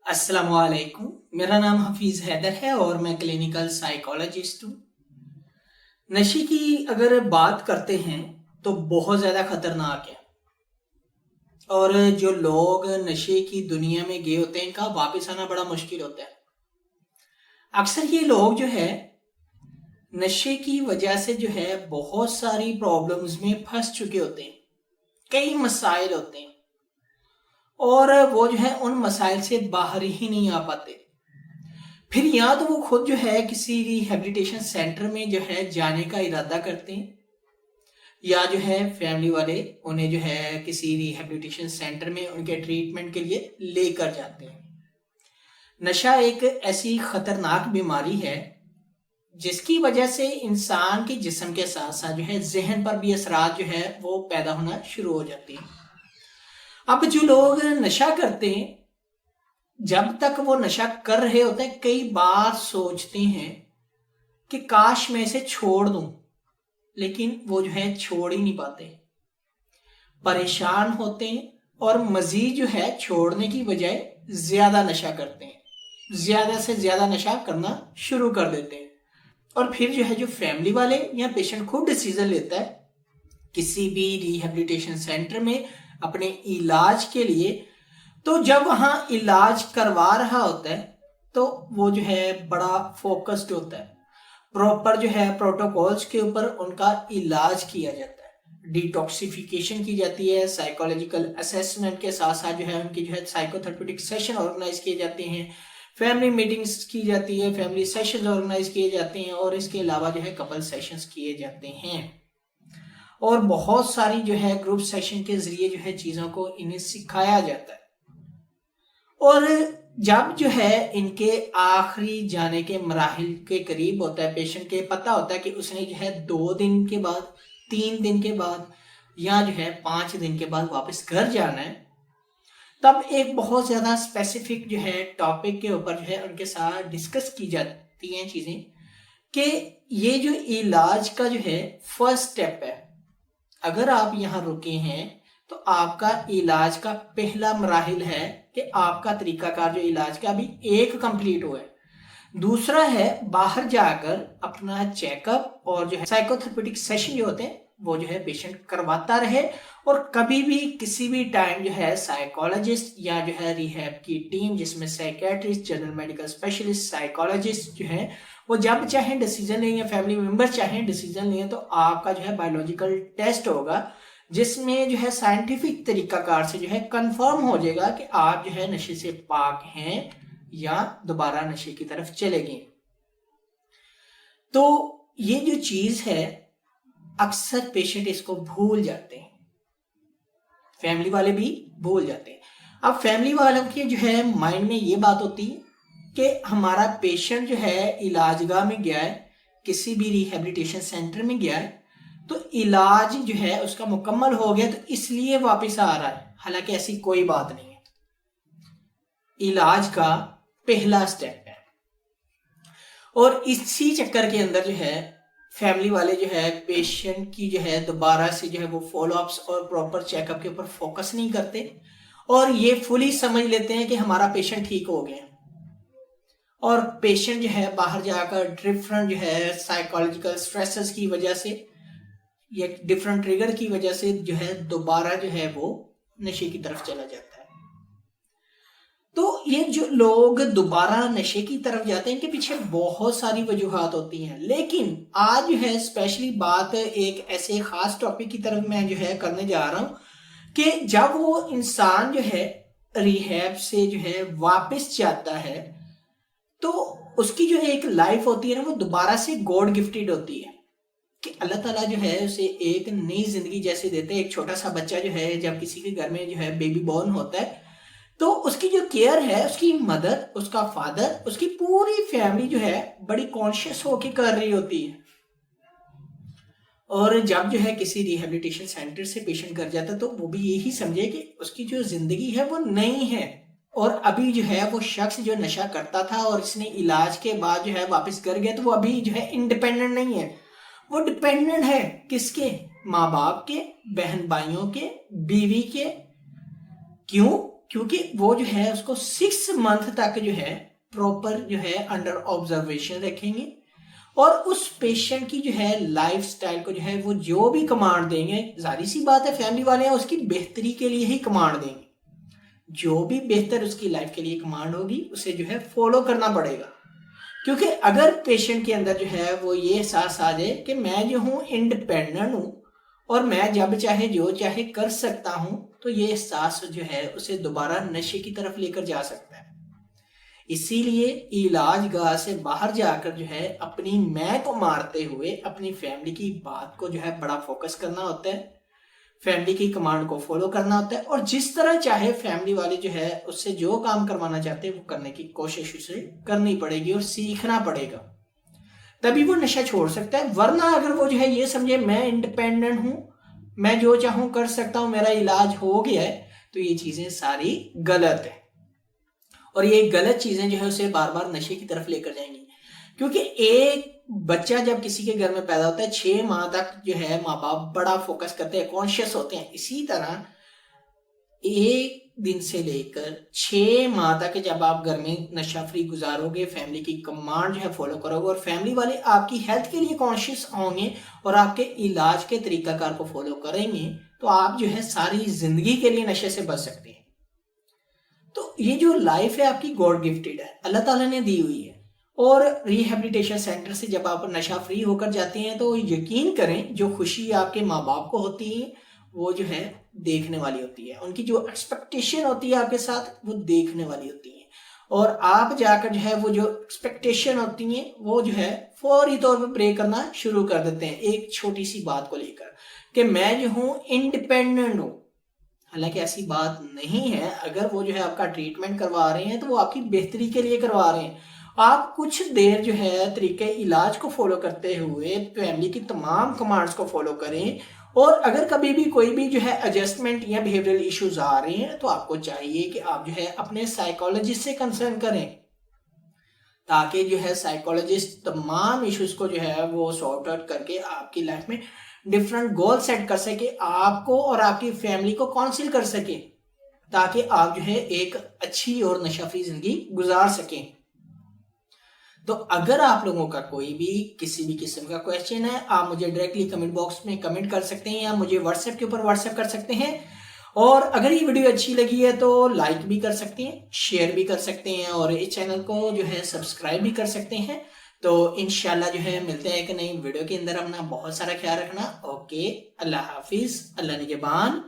अस्सलाम वालेकुम। मेरा नाम हफीज़ हैदर है और मैं क्लिनिकल साइकोलॉजिस्ट हूँ। नशे की अगर बात करते हैं तो बहुत ज़्यादा खतरनाक है। और जो लोग नशे की दुनिया में गए होते हैं इनका वापस आना बड़ा मुश्किल होता है। अक्सर ये लोग जो है नशे की वजह से जो है बहुत सारी प्रॉब्लम्स में फंस चुके होते हैं। कई मसाइल होते हैं और वो जो है उन मसाइल से बाहर ही नहीं आ पाते। फिर या तो वो खुद जो है किसी रिहेबिलिटेशन सेंटर में जो है जाने का इरादा करते हैं, या जो है फैमिली वाले उन्हें जो है किसी रिहेबिलिटेशन सेंटर में उनके ट्रीटमेंट के लिए लेकर जाते हैं। नशा एक ऐसी खतरनाक बीमारी है जिसकी वजह से इंसान के जिस्म के साथ साथ जो है जहन पर भी असरात जो है वो पैदा होना शुरू हो जाती है। अब जो लोग नशा करते हैं, जब तक वो नशा कर रहे होते हैं कई बार सोचते हैं कि काश मैं इसे छोड़ दूं, लेकिन वो जो है छोड़ ही नहीं पाते। परेशान होते हैं और मजीद जो है छोड़ने की बजाय ज्यादा नशा करते हैं, ज्यादा से ज्यादा नशा करना शुरू कर देते हैं। और फिर जो है जो फैमिली वाले या पेशेंट खुद डिसीजन लेता है किसी भी रिहेबिलिटेशन सेंटर में अपने इलाज के लिए, तो जब वहां इलाज करवा रहा होता है तो वो जो है बड़ा फोकस्ड होता है। प्रॉपर जो है प्रोटोकॉल्स के ऊपर उनका इलाज किया जाता है, डिटॉक्सिफिकेशन की जाती है, साइकोलॉजिकल असेसमेंट के साथ साथ जो है उनकी जो है साइकोथेरेप्यूटिक सेशन ऑर्गेनाइज किए जाते हैं, फैमिली मीटिंग्स की जाती है, फैमिली सेशंस ऑर्गेनाइज किए जाते हैं और इसके अलावा जो है कपल सेशंस किए जाते हैं। और बहुत सारी जो है ग्रुप सेशन के जरिए जो है चीजों को इन्हें सिखाया जाता है। और जब जो है इनके आखिरी जाने के मराहिल के करीब होता है, पेशेंट के पता होता है कि उसने जो है 2 दिन के बाद, 3 दिन के बाद या जो है 5 दिन के बाद वापस घर जाना है, तब एक बहुत ज्यादा स्पेसिफिक जो है टॉपिक के ऊपर जो है उनके साथ डिस्कस की जाती हैं चीजें कि ये जो इलाज का जो है फर्स्ट स्टेप है, अगर आप यहाँ रुके हैं तो आपका इलाज का पहला मराहिल है कि आपका तरीकाकार जो इलाज का अभी एक कंप्लीट हुआ है। दूसरा है बाहर जाकर अपना चेकअप और जो है साइकोथेरेप्यूटिक सेशन जो होते हैं वो जो है पेशेंट करवाता रहे, और कभी भी किसी भी टाइम जो है साइकोलॉजिस्ट या जो है रिहैब की टीम जिसमें psychiatrist, general medical specialist, psychologist जो है वो जब चाहे डिसीजन लें या फैमिली मेंबर चाहे डिसीजन लें, तो आपका जो है बायोलॉजिकल टेस्ट होगा जिसमें जो है साइंटिफिक तरीकाकार से जो है कंफर्म हो जाएगा कि आप जो है नशे से पाक हैं या दोबारा नशे की तरफ चले गए। तो ये जो चीज है अक्सर पेशेंट इसको भूल जाते हैं, फैमिली वाले भी भूल जाते हैं। अब फैमिली वालों के जो है माइंड में ये बात होती है कि हमारा पेशेंट जो है इलाजगाह में गया है, किसी भी रिहेबिलिटेशन सेंटर में गया है, तो इलाज जो है उसका मुकम्मल हो गया तो इसलिए वापस आ रहा है। हालांकि ऐसी कोई बात नहीं है, इलाज का पहला स्टेप है। और इसी चक्कर के अंदर जो है फैमिली वाले जो है पेशेंट की जो है दोबारा से जो है वो फॉलोअप्स और प्रॉपर चेकअप के ऊपर फोकस नहीं करते और ये फुली समझ लेते हैं कि हमारा पेशेंट ठीक हो गया। और पेशेंट जो है बाहर जाकर डिफरेंट जो है साइकोलॉजिकल स्ट्रेसेस की वजह से या डिफरेंट ट्रिगर की वजह से जो है दोबारा जो है वो नशे की तरफ चला जाता है। तो ये जो लोग दोबारा नशे की तरफ जाते हैं इनके पीछे बहुत सारी वजूहात होती हैं, लेकिन आज जो है स्पेशली बात एक ऐसे खास टॉपिक की तरफ मैं जो है करने जा रहा हूं कि जब वो इंसान जो है रिहैब से जो है वापस जाता है तो उसकी जो है एक लाइफ होती है ना, वो दोबारा से गॉड गिफ्टेड होती है कि अल्लाह ताला जो है उसे एक नई जिंदगी जैसे देते हैं। एक छोटा सा बच्चा जो है जब किसी के घर में जो है बेबी बॉर्न होता है तो उसकी जो केयर है, उसकी मदर, उसका फादर, उसकी पूरी फैमिली जो है बड़ी कॉन्शियस होके कर रही होती है। और जब जो है किसी रिहेबिलिटेशन सेंटर से पेशेंट घर जाता है तो वो भी यही समझे कि उसकी जो जिंदगी है वो नई है। और अभी जो है वो शख्स जो नशा करता था और इसने इलाज के बाद जो है वापस घर गया तो वो अभी जो है इंडिपेंडेंट नहीं है, वो डिपेंडेंट है किसके? माँ बाप के, बहन भाइयों के, बीवी के। क्यों? क्योंकि वो जो है उसको 6 मंथ तक जो है प्रॉपर जो है अंडर ऑब्जर्वेशन रखेंगे, और उस पेशेंट की जो है लाइफ स्टाइल को जो है वो जो भी कमांड देंगे, जाहिर सी बात है फैमिली वाले हैं उसकी बेहतरी के लिए ही कमांड देंगे, जो भी बेहतर उसकी लाइफ के लिए कमांड होगी उसे जो है फॉलो करना पड़ेगा। क्योंकि अगर पेशेंट के अंदर जो है वो ये एहसास आ जाए कि मैं जो हूँ इंडिपेंडेंट हूँ और मैं जब चाहे जो चाहे कर सकता हूँ, तो ये एहसास जो है उसे दोबारा नशे की तरफ लेकर जा सकता है। इसीलिए इलाज गाह से बाहर जाकर जो है अपनी मैं को मारते हुए अपनी फैमिली की बात को जो है बड़ा फोकस करना होता है, फैमिली की कमांड को फॉलो करना होता है, और जिस तरह चाहे फैमिली वाले जो है उससे जो काम करवाना चाहते हैं वो करने की कोशिश उसे करनी पड़ेगी और सीखना पड़ेगा, तभी वो नशा छोड़ सकता है। वरना अगर वो जो है ये समझे मैं इंडिपेंडेंट हूं, मैं जो चाहूं कर सकता हूं, मेरा इलाज हो गया है, तो ये चीजें सारी गलत है, और ये गलत चीजें जो है उसे बार बार नशे की तरफ लेकर जाएंगी। क्योंकि एक बच्चा जब किसी के घर में पैदा होता है 6 माह तक जो है माँ बाप बड़ा फोकस करते हैं, कॉन्शियस होते हैं। इसी तरह 1 दिन से लेकर 6 माह तक जब आप घर में नशा फ्री गुजारोगे, फैमिली की कमांड जो है फॉलो करोगे, और फैमिली वाले आपकी हेल्थ के लिए कॉन्शियस होंगे और आपके इलाज के तरीकाकार को फॉलो करेंगे, तो आप जो है सारी जिंदगी के लिए नशे से बच सकते हैं। तो ये जो लाइफ है आपकी गॉड गिफ्टेड है, अल्लाह ताला ने दी हुई है। और रिहैबिलिटेशन सेंटर से जब आप नशा फ्री होकर जाते हैं तो यकीन करें जो खुशी आपके माँ बाप को होती है वो जो है देखने वाली होती है, उनकी जो एक्सपेक्टेशन होती है आपके साथ वो देखने वाली होती है, और आप जाकर जो है वो जो एक्सपेक्टेशन होती है वो जो है फौरी तौर पर ब्रेक करना शुरू कर देते हैं एक छोटी सी बात को लेकर कि मैं जो हूँ इंडिपेंडेंट हूँ। हालांकि ऐसी बात नहीं है, अगर वो जो है आपका ट्रीटमेंट करवा रहे हैं तो वो आपकी बेहतरी के लिए करवा रहे हैं। आप कुछ देर जो है तरीके इलाज को फॉलो करते हुए फैमिली की तमाम कमांड्स को फॉलो करें, और अगर कभी भी कोई भी जो है एडजस्टमेंट या बिहेवियरल इश्यूज आ रहे हैं तो आपको चाहिए कि आप जो है अपने साइकोलॉजिस्ट से कंसर्न करें, ताकि जो है साइकोलॉजिस्ट तमाम इश्यूज को जो है वो सॉर्ट आउट करके आपकी लाइफ में डिफरेंट गोल सेट कर सके, आपको और आपकी फैमिली को काउंसिल कर सके, ताकि आप जो है एक अच्छी और नशा फ्री जिंदगी गुजार सकें। तो अगर आप लोगों का कोई भी किसी भी किस्म का क्वेश्चन है, आप मुझे डायरेक्टली कमेंट बॉक्स में कमेंट कर सकते हैं या मुझे व्हाट्सएप के ऊपर व्हाट्सएप कर सकते हैं। और अगर ये वीडियो अच्छी लगी है तो लाइक भी कर सकते हैं, शेयर भी कर सकते हैं, और इस चैनल को जो है सब्सक्राइब भी कर सकते हैं। तो इंशाल्लाह जो है मिलते हैं एक नई वीडियो के अंदर। अपना बहुत सारा ख्याल रखना। ओके, अल्लाह हाफिज, अल्लाह निगहबान।